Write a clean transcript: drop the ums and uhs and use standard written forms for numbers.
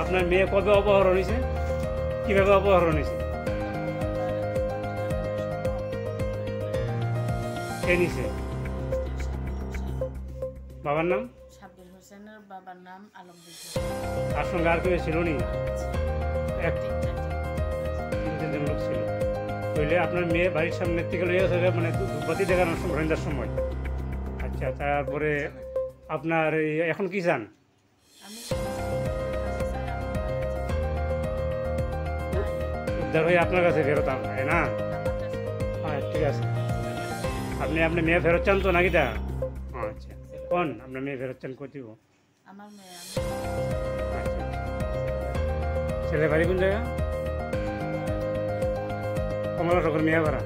আপনার মেয়ে কবে অপহরণ হয়েছে? কিভাবে অপহরণ হয়েছে? কে নিছে? বাবার নাম? সাব্বির হোসেনের বাবার নাম আলমগীর হোসেন। তার সঙ্গে আর কেউ ছিল নি? এক তিন চারজন লোক ছিল। তাহলে আপনার মেয়ে বাড়ির সামনে থেকে লইয়া চলে মানে ধূপবাতি দেখানোর সময় সন্ধ্যার সময়। আচ্ছা, তারপরে আপনার এখন কি চান? আমি উদ্ধার হয়ে আপনার কাছে ফেরত আসবে না? হ্যাঁ, ঠিক আছে। আপনি আপনার মেয়ে ফেরত চান তো নাকি তা? আচ্ছা, কোন আপনার মেয়ে ফেরত চান কই দিব? আমার মেয়ে আচ্ছা, ছেলে বাড়ি কোন জায়গা? কমলা সকর মেয়ে ভাড়া।